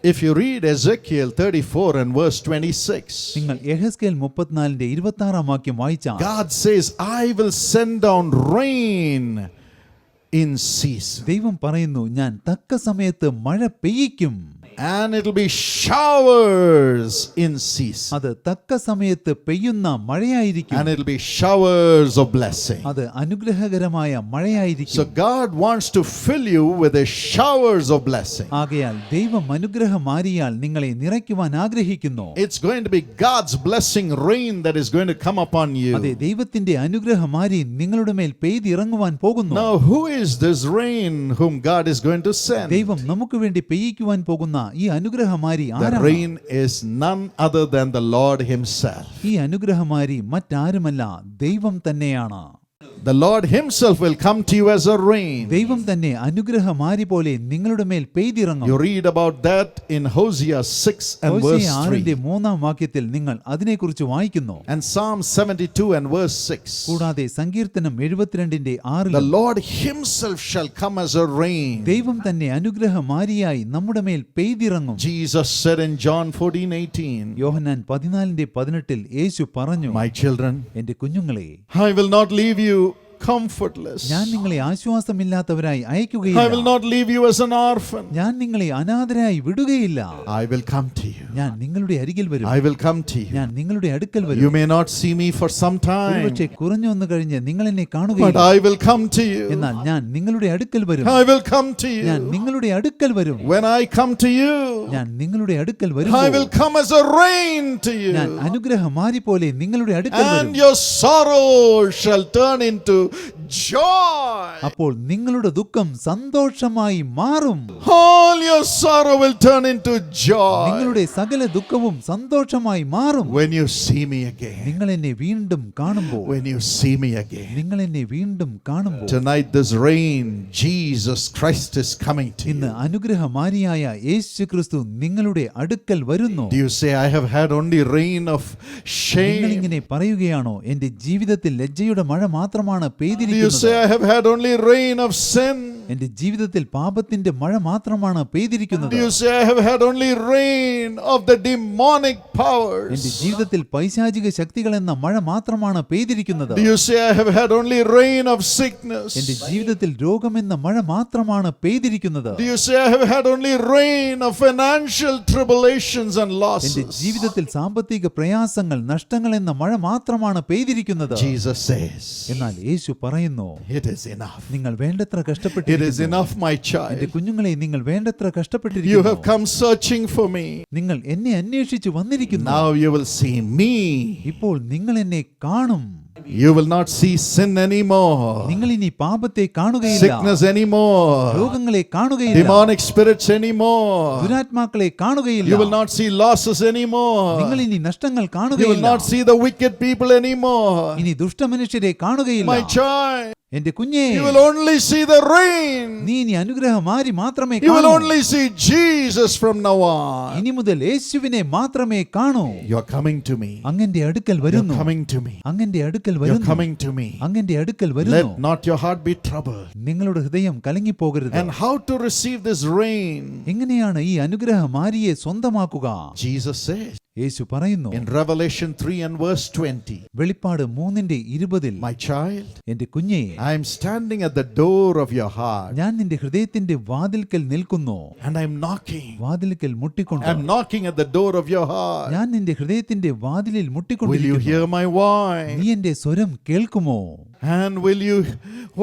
If you read Ezekiel 34 and verse 26, നിങ്ങൾ യെഹെസ്കേൽ 34ന്റെ 26-ാം വാക്യം വായിച്ചാൽ God says, I will send down rain in season. ദൈവം പറയുന്നു, ഞാൻ തക്ക സമയത്ത് മഴ പെയ്യിക്കും. And it will be showers in season. അത് തക്ക സമയത്ത് പെയ്യുന്ന മഴയായിരിക്കും. And it will be showers of blessing. അത് അനുഗ്രഹകരമായ മഴയായിരിക്കും. So God wants to fill you with the showers of blessing. ആകയാൽ ദൈവം അനുഗ്രഹമാരിയാൽ നിങ്ങളെ നിറയ്ക്കുവാൻ ആഗ്രഹിക്കുന്നു. It's going to be God's blessing rain that is going to come upon you. അതെ, ദൈവത്തിന്റെ അനുഗ്രഹമാരി നിങ്ങളുടെ മേൽ പെയ്തിറങ്ങുവാൻ പോകുന്നു. Now who is this rain whom God is going to send? ദൈവം നമുക്ക് വേണ്ടി പെയ്യിക്കുവാൻ പോകുന്ന ഈ അനുഗ്രഹമാരി The ആരാണ്? rain is none other than the Lord himself. ഈ അനുഗ്രഹമാരി മറ്റാരുമല്ല, ദൈവം തന്നെയാണ്. The Lord himself will come to you as a rain. ദൈവം തന്നെ അനുഗ്രഹമാരി പോലെ നിങ്ങളുടെ മേൽ പെയ്തിറങ്ങും. You read about that in Hosea 6 and verse 3. 6-ാം വാക്യത്തിൽ നിങ്ങൾ അതിനെക്കുറിച്ച് വായിക്കുന്നു. And Psalm 72 and verse 6. കൂടാതെ സങ്കീർത്തനം 72-ന്റെ 6-ൽ The Lord himself shall come as a rain. ദൈവം തന്നെ അനുഗ്രഹമാരിയായി നമ്മുടെ മേൽ പെയ്തിറങ്ങും. Jesus said in John 14:18, യോഹന്നാൻ 14-ന്റെ 18-ൽ യേശു പറഞ്ഞു, My children, എന്റെ കുഞ്ഞുങ്ങളെ, I will not leave you comfortless. ഞാൻ നിങ്ങളെ ആശ്വാസമില്ലാത്തവരായി I will അയക്കുകയില്ല. not leave you as an orphan. ഞാൻ നിങ്ങളെ അനാഥരായി വിടുകയില്ല. I will come to you. ഞാൻ നിങ്ങളുടെ അരികിൽ വരും. I will come to you. ഞാൻ നിങ്ങളുടെ അടുക്കൽ You വരും. may not see me for some time, ഒരുപക്ഷേ കുറഞ്ഞു വന്നു കഴിഞ്ഞ് നിങ്ങൾ എന്നെ but കാണുകയില്ല. I will come to you. എന്നാൽ ഞാൻ നിങ്ങളുടെ അടുക്കൽ വരും. I will come to ഞാൻ you. നിങ്ങളുടെ അടുക്കൽ വരും. When I come to you, ഞാൻ നിങ്ങളുടെ അടുക്കൽ വരും. I will come as a rain to ഞാൻ you. അനുഗ്രഹമാരി പോലെ നിങ്ങളുടെ അടുക്കൽ And വരും. your sorrow shall turn into joy. അപ്പോൾ നിങ്ങളുടെ ദുഃഖം സന്തോഷമായി മാറും. All your sorrow will turn into joy നിങ്ങളുടെ സകല ദുഃഖവും സന്തോഷമായി മാറും. when you see me again. നിങ്ങൾ എന്നെ വീണ്ടും കാണുമ്പോൾ, When you see me again. നിങ്ങൾ എന്നെ വീണ്ടും കാണുമ്പോൾ. Tonight this rain, Jesus Christ is coming to ഇന്ന് you. അനുഗ്രഹമാരിയായ യേശു ക്രിസ്തു നിങ്ങളുടെ അടുക്കൽ വരുന്നു. Do you say, I have had only rain of shame? നിങ്ങളിങ്ങനെ പറയുകയാണോ, എന്റെ ജീവിതത്തിൽ ലജ്ജയുടെ മഴ മാത്രമാണ് Do you പെയ്തിരിക്കുന്നത്? say, I have had only rain of sin? എന്റെ ജീവിതത്തിൽ പാപത്തിന്റെ മഴ മാത്രമാണ് പെയ്തിരിക്കുന്നത്? Do you say, I have had only rain of the demonic powers? എന്റെ ജീവിതത്തിൽ പൈശാചിക ശക്തികൾ എന്ന മഴ മാത്രമാണ് പെയ്തിരിക്കുന്നത്? Do you say, I have had only rain of sickness? എന്റെ ജീവിതത്തിൽ രോഗമെന്ന മഴ മാത്രമാണ് പെയ്തിരിക്കുന്നത്? Do you say, I have had only rain of financial tribulations and എന്റെ losses? ജീവിതത്തിൽ സാമ്പത്തിക പ്രയാസങ്ങൾ, നഷ്ടങ്ങൾ എന്ന മഴ മാത്രമാണ് പെയ്തിരിക്കുന്നത്? Jesus says, എന്നാൽ യേശു പറയുന്നു, it is enough. നിങ്ങൾ വേണ്ടത്ര It is കഷ്ടപ്പെട്ടിരിക്കുന്നു. enough, my എന്റെ child. കുഞ്ഞുങ്ങളെ, നിങ്ങൾ വേണ്ടത്ര You have കഷ്ടപ്പെട്ടിരിക്കുന്നു. come searching for me. നിങ്ങൾ എന്നെ അന്വേഷിച്ചു വന്നിരിക്കുന്നു. Now you will see me. ഇപ്പോൾ നിങ്ങൾ എന്നെ കാണും. You will not see sin anymore, നിങ്ങൾ ഇനി പാപത്തെ കാണുകയില്ല, sickness anymore, രോഗങ്ങളെ കാണുകയില്ല, demonic spirits anymore. ദുരാത്മാക്കളെ കാണുകയില്ല. You will not see losses നിങ്ങൾ anymore. ഇനി നഷ്ടങ്ങൾ You will കാണുകയില്ല. not see the wicked people anymore. ഇനി ദുഷ്ടമനുഷ്യരെ കാണുകയില്ല. My child, എന്റെ കുഞ്ഞേ, you will only see the rain. നീ ഇനി അനുഗ്രഹമാരി മാത്രമേ You will കാണൂ. only see Jesus from now on. ഇനി മുതൽ യേശുവിനെ മാത്രമേ കാണൂ. You are coming to me. അങ്ങന്റെ അടുക്കൽ You are വരുന്നു. coming to me. അങ്ങന്റെ അടുക്കൽ You are വരുന്നു. coming to me. അങ്ങന്റെ അടുക്കൽ വരുന്നു. Let not your heart be troubled. നിങ്ങളുടെ ഹൃദയം കലങ്ങിപ്പോകരുത്. And how to receive this rain? എങ്ങനെയാണ് ഈ അനുഗ്രഹമാരിയെ സ്വന്തമാക്കുക? Jesus says യേശു പറയുന്നു in Revelation 3 and verse 20, വെളിപ്പാട് 3:20, my child, എന്റെ കുഞ്ഞേ, I am standing at the door of your heart ഞാൻ നിന്റെ ഹൃദയത്തിന്റെ വാതിൽക്കൽ നിൽക്കുന്നു. and I am knocking. വാതിൽക്കൽ I മുട്ടിക്കൊണ്ട്, am knocking at the door of your heart. ഞാൻ നിന്റെ ഹൃദയത്തിന്റെ വാതിലിൽ Will you മുട്ടിക്കൊണ്ടിരിക്കുന്നു. hear my voice? നീ എന്റെ സ്വരം കേൾക്കുമോ? And will you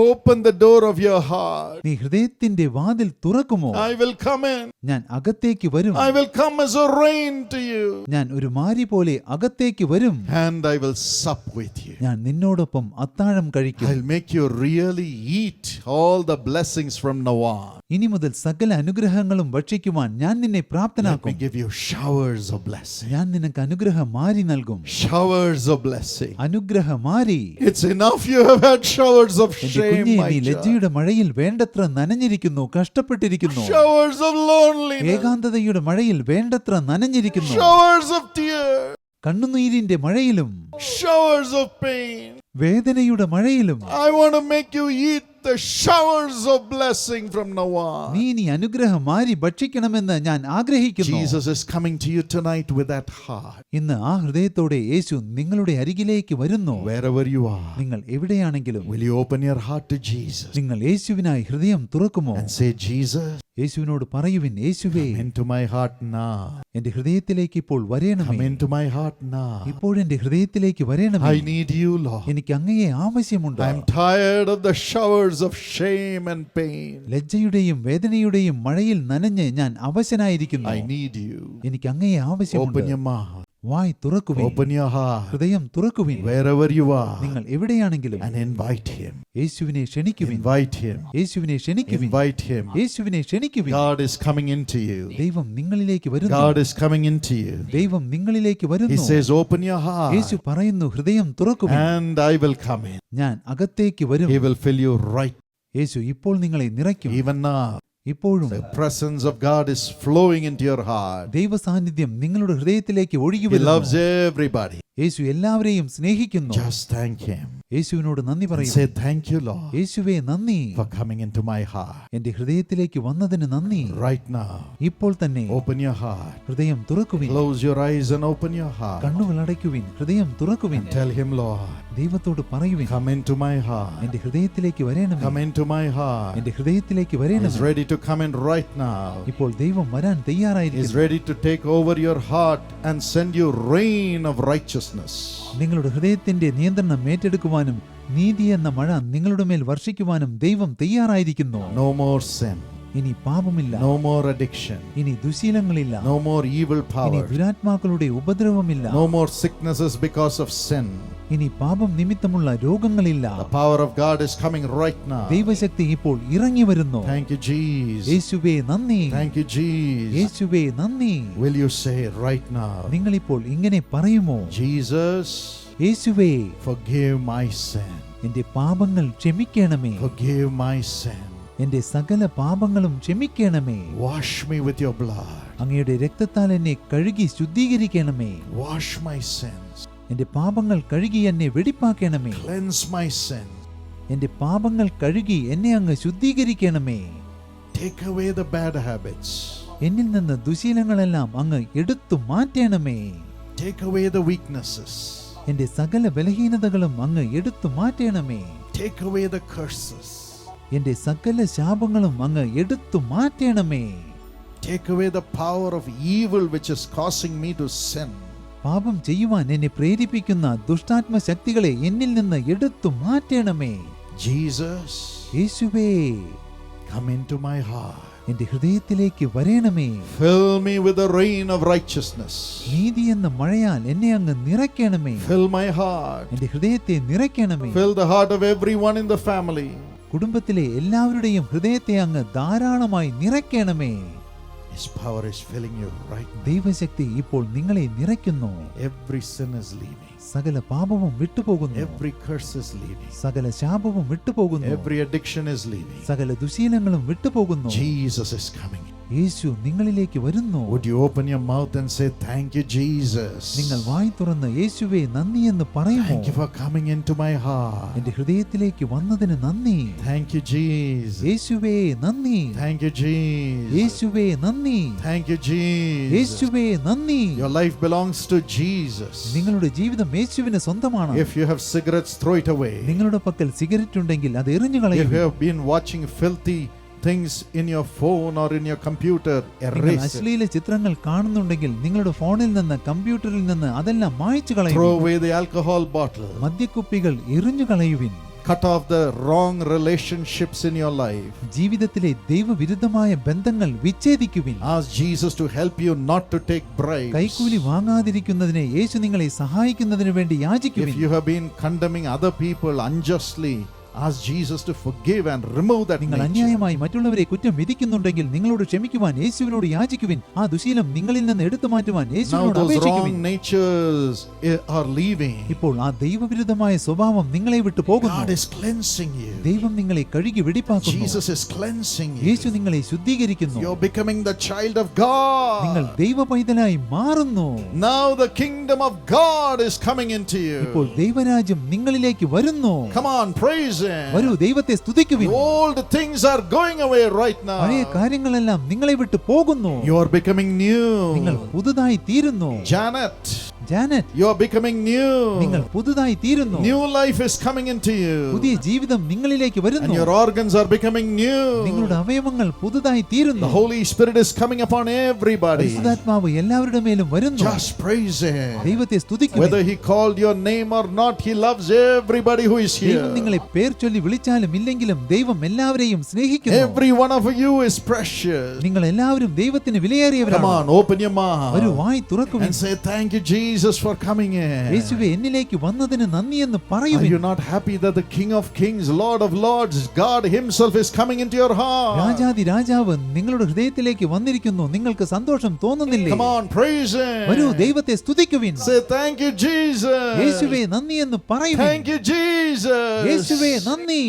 open the door of your heart? നീ ഹൃദയത്തിന്റെ വാതിൽ തുറക്കുമോ? I will come in. ഞാൻ അകത്തേക്ക് വരും. I will come as a rain to you. ഞാൻ ഒരു മാരി പോലെ അകത്തേക്ക് വരും. And I will sup with you. ഞാൻ നിന്നോടൊപ്പം അത്താഴം കഴിക്കും. I'll make you really eat all the blessings from now on. ഇനി മുതൽ സകല അനുഗ്രഹങ്ങളും ഭക്ഷിക്കുവാൻ ഞാൻ നിന്നെ Let me പ്രാപ്തനാക്കും. give you showers of blessing. ഞാൻ നിനക്ക് അനുഗ്രഹമാരി നൽകും. Showers of blessing. അനുഗ്രഹമാരി. It's enough you have had showers of എന്റെ shame, കുഞ്ഞെ, my നീ child. ലജ്ജയുടെ മഴയിൽ വേണ്ടത്ര നനഞ്ഞിരിക്കുന്നു, കഷ്ടപ്പെട്ടിരിക്കുന്നു. Showers of loneliness. ഏകാന്തതയുടെ മഴയിൽ വേണ്ടത്ര നനഞ്ഞിരിക്കുന്നു. Showers of tears. കണ്ണുനീരിന്റെ മഴയിലും Showers of pain. വേദനയുടെ മഴയിലും I want to make you eat the showers of blessing from now on. നീ ഇനി അനുഗ്രഹം മാരി ഭക്ഷിക്കണമെന്ന് ഞാൻ ആഗ്രഹിക്കുന്നു. Jesus is coming to you tonight with that heart. ഇന്ന് ആ ഹൃദയത്തോടെ യേശു നിങ്ങളുടെ അരികിലേക്ക് വരുന്നു. Wherever you are, നിങ്ങൾ എവിടെയാണെങ്കിലും will you open your heart to Jesus നിങ്ങൾ യേശുവിനായി ഹൃദയം തുറക്കുമോ? and say, Jesus, യേശുവിനോട് പറയുവിൻ, യേശുവേ, come into my heart now. എന്റെ ഹൃദയത്തിലേക്ക് ഇപ്പോൾ Come വരേണമേ. into my heart now. ഇപ്പോഴെന്റെ ഹൃദയത്തിലേക്ക് വരേണമേ. I need you, Lord. എനിക്ക് അങ്ങയെ ആവശ്യമുണ്ട്. I'm tired of the showers of shame and pain. ലജ്ജയുടെയും വേദനയുടെയും മഴയിൽ നനഞ്ഞ് ഞാൻ അവശനായിരിക്കുന്നു. I need you. എനിക്ക് അങ്ങയെ ആവശ്യമുണ്ട്. Open your mouth. വായ് തുറക്കുവിൻ, Open your heart. ഹൃദയം തുറക്കുവിൻ. Wherever you are, നിങ്ങൾ എവിടെയാണെങ്കിലും and invite him. യേശുവിനെ ക്ഷണിക്കുവിൻ. Invite him. യേശുവിനെ ക്ഷണിക്കുവിൻ. Invite him. യേശുവിനെ ക്ഷണിക്കുവിൻ. God is coming into you. ദൈവം നിങ്ങളിലേക്ക് വരുന്നു. God is coming into you. ദൈവം നിങ്ങളിലേക്ക് He വരുന്നു. says, open your heart, യേശു പറയുന്നു, ഹൃദയം തുറക്കുവിൻ, and I will come in. ഞാൻ അകത്തേക്ക് വരും. He will fill you right. യേശു ഇപ്പോൾ നിങ്ങളെ നിറയ്ക്കും. Even now, ഇപ്പോഴും the presence of God is flowing into your heart. ദൈവ സാന്നിധ്യം നിങ്ങളുടെ ഹൃദയത്തിലേക്ക് ഒഴുകി He loves വരുന്നു. everybody. യേശു എല്ലാവരെയും സ്നേഹിക്കുന്നു. Just thank him. യേശുവിനോട് നന്ദി And പറയും. say, thank you, Lord, യേശുവേ നന്ദി, for coming into my heart. എന്റെ ഹൃദയത്തിലേക്ക് വന്നതിന് നന്ദി. Right now, ഇപ്പോൾ തന്നെ open your heart. ഹൃദയം തുറക്കുവിൻ. Close your eyes and open your heart. കണ്ണുകൾ അടയ്ക്കുവിൻ, ഹൃദയം തുറക്കുവിൻ. And tell him, Lord, ദൈവത്തോട് പറയുവിൻ, come into my heart. എന്റെ ഹൃദയത്തിലേക്ക് വരേണമേ. Come into my heart. എന്റെ ഹൃദയത്തിലേക്ക് He's വരേണമേ. ready to come in right now. ഇപ്പോൾ ദൈവം വരാൻ He's തയ്യാറായിരിക്കുന്നു. ready to take over your heart and send you rain of righteousness. നിങ്ങളുടെ ഹൃദയത്തിന്റെ നിയന്ത്രണം ഏറ്റെടുക്കുവാനും നീതി എന്ന മഴ നിങ്ങളുടെ മേൽ വർഷിക്കുവാനും ദൈവം തയ്യാറായിരിക്കുന്നു. No more sin. ഇനി പാപമില്ല, No more addiction. ഇനി ദുശീലങ്ങളില്ല, No more evil ഇനി power. ദുരാത്മാക്കളുടെ ഉപദ്രവമില്ല, No more sicknesses because of sin. ഇനി പാപം നിമിത്തമുള്ള രോഗങ്ങളില്ല. The power of God is coming right now. ദൈവശക്തി ഇപ്പോൾ ഇറങ്ങി വരുന്നു. Thank you, Jesus. യേശുവേ നന്ദി, Thank you, Jesus. യേശുവേ നന്ദി. Will you say right now, നിങ്ങളിപ്പോൾ ഇങ്ങനെ പറയുമോ? Jesus, യേശുവേ, forgive my sin. എന്റെ പാപങ്ങൾ ക്ഷമിക്കണമേ. Forgive my sin. എന്റെ സകല പാപങ്ങളും ക്ഷമിക്കണമേ. Wash me with your blood. അങ്ങയുടെ രക്തത്താൽ എന്നെ കഴുകി ശുദ്ധീകരിക്കണമേ. Wash my sins. എന്റെ പാപങ്ങൾ കഴുകി എന്നെ വെടിപ്പാക്കണമേ. Cleanse my sins. എന്റെ പാപങ്ങൾ കഴുകി എന്നെ അങ്ങ് ശുദ്ധീകരിക്കണമേ. Take away the bad habits. എന്നിൽ നിന്ന് ദുശീലങ്ങളെല്ലാം അങ്ങ് എടുത്തു മാറ്റണമേ. Take away the weaknesses. എന്റെ സകല ബലഹീനതകളും അങ്ങ് എടുത്തു മാറ്റണമേ. Take away the curses. എന്റെ സകല ശാപങ്ങളും അങ്ങ് എടുത്തു മാറ്റണമേ. Take away the power of evil which is causing me to sin. പാപം ചെയ്യുവാൻ എന്നെ പ്രേരിപ്പിക്കുന്ന ദുഷ്ടാത്മ ശക്തികളെ എന്നിൽ നിന്ന് എടുത്തു മാറ്റണമേ. Jesus, യേശുവേ, come into my heart. എന്റെ ഹൃദയത്തിലേക്ക് വരേണമേ. Fill me with the rain of righteousness. നീതി എന്ന മഴയാൽ എന്നെ അങ്ങ് നിറയ്ക്കണമേ. Fill my heart. എന്റെ ഹൃദയത്തെ നിറയ്ക്കണമേ. Fill the heart of everyone in the family. കുടുംബത്തിലെ എല്ലാവരുടെയും ഹൃദയത്തെ അങ്ങ് ധാരാളമായി നിറയ്ക്കണമേ. His power is filling you right now. ദൈവശക്തി ഇപ്പോൾ നിങ്ങളെ നിറയ്ക്കുന്നു. Every sin is leaving. സകല പാപവും വിട്ടുപോകുന്നു. Every curse is leaving. സകല ശാപവും വിട്ടുപോകുന്നു. Every addiction is leaving. സകല ദുശീലങ്ങളും വിട്ടുപോകുന്നു. Jesus is coming. യേശു നിങ്ങളിലേക്ക് വരുന്നു. Would you open your mouth and say, thank you, Jesus. നിങ്ങൾ വായി തുറന്ന് യേശുവേ നന്ദി എന്ന് പറയുമോ? Thank you for coming into my heart. എന്റെ ഹൃദയത്തിലേക്ക് വന്നതിന് നന്ദി. Thank you, Jesus. യേശുവേ നന്ദി. Thank you, Jesus. യേശുവേ നന്ദി. Thank you, Jesus. യേശുവേ നന്ദി. Your life belongs to Jesus. നിങ്ങളുടെ ജീവിതം യേശുവിന് സ്വന്തമാണ്. If you have cigarettes, throw it away. നിങ്ങളുടെ പക്കൽ സിഗരറ്റ് ഉണ്ടെങ്കിൽ അത് എറിഞ്ഞു If കളയുക. you have been watching filthy things in your phone or in your computer, നിങ്ങൾ erase it. അശ്ലീല ചിത്രങ്ങൾ കാണുന്നുണ്ടെങ്കിൽ നിങ്ങളുടെ ഫോണിൽ നിന്ന് കമ്പ്യൂട്ടറിൽ നിന്ന് അതെല്ലാം മായ്ച്ചു Throw കളയുക. away the alcohol bottle. മദ്യക്കുപ്പികൾ എറിഞ്ഞു കളയുവിൻ. Cut off the wrong relationships in your life. ജീവിതത്തിലെ ദൈവവിരുദ്ധമായ ബന്ധങ്ങൾ വിച്ഛേദിക്കുവിൻ. Ask Jesus to help you not to take bribes. കൈക്കൂലി വാങ്ങാതിരിക്കുന്നതിനെ യേശു നിങ്ങളെ സഹായിക്കുന്നതിന് വേണ്ടി യാചിക്കുവിൻ. If you have been condemning other people unjustly, ask Jesus to forgive and remove that നിങ്ങൾ nature. അന്യായമായി മറ്റുള്ളവരെ കുറ്റം വിധിക്കുന്നുണ്ടെങ്കിൽ നിങ്ങളോട് ക്ഷമിക്കുവാൻ യേശുവിനോട് യാചിക്കുവിൻ. ആ ദുശീലം നിങ്ങളിൽ നിന്ന് എടുത്തു മാറ്റുവാൻ Now യേശുവിനോട് those അപേക്ഷിക്കുവിൻ. wrong natures are leaving. ഇപ്പോൾ ആ ദൈവവിരുദ്ധമായ സ്വഭാവം നിങ്ങളെ വിട്ടു പോകുന്നു. God is cleansing you. ദൈവം നിങ്ങളെ കഴുകി വെടിപ്പാക്കുന്നു. Jesus is cleansing you. യേശു നിങ്ങളെ ശുദ്ധീകരിക്കുന്നു. You're becoming the child of God. നിങ്ങൾ ദൈവ പൈതലായി മാറുന്നു. Now the kingdom of God is coming into you. ഇപ്പോൾ ദൈവരാജ്യം നിങ്ങളിലേക്ക് വരുന്നു. Come on, praise Him. വരൂ ദൈവത്തെ സ്തുതിക്കുവിൻ. Old things are going away right പഴയ now. കാര്യങ്ങളെല്ലാം നിങ്ങളെ വിട്ടു പോകുന്നു. You are becoming നിങ്ങൾ new. പുതുതായി തീരുന്നു. Janet, Janet, you are becoming നിങ്ങൾ new. പുതുതായി തീരുന്നു. New life is coming into പുതിയ you. ജീവിതം നിങ്ങളിലേക്ക് And വരുന്നു. your organs are becoming നിങ്ങളുടെ new. അവയവങ്ങൾ പുതുതായി തീരുന്നു. The Holy Spirit is coming upon everybody. പരിശുദ്ധാത്മാവ് എല്ലാവരുടെ മേലും വരുന്നു. Just praise Him. ദൈവത്തെ സ്തുതിക്കുവിൻ. Whether He called your name or not, He loves everybody who is ദൈവം നിങ്ങളെ here. പേർ ചൊല്ലി വിളിച്ചാലും ഇല്ലെങ്കിലും ദൈവം എല്ലാവരെയും സ്നേഹിക്കുന്നു. Every one of you is precious. നിങ്ങൾ എല്ലാവരും ദൈവത്തിന് Come വിലയേറിയവരാണ്. on, open your ഒരു mouth വായ് തുറക്കുവിൻ. and say, thank you, Jesus, for coming in. യേശുവേ എന്നിലേക്ക് വന്നതിന് നന്ദിയെന്ന് Are പറയുവിൻ. you not happy that the King of Kings, Lord of Lords, God Himself is coming into your heart? രാജാതി രാജാവ് നിങ്ങളുടെ ഹൃദയത്തിലേക്ക് വന്നിരിക്കുന്നു. നിങ്ങൾക്ക് സന്തോഷം തോന്നുന്നില്ലേ? Come on, praise വരൂ Him. ദൈവത്തെ സ്തുതിക്കുവിൻ. Say, thank you, Jesus. യേശുവേ നന്ദിയെന്ന് പറയുവിൻ. Thank you, Jesus. യേശുവേ നന്ദി.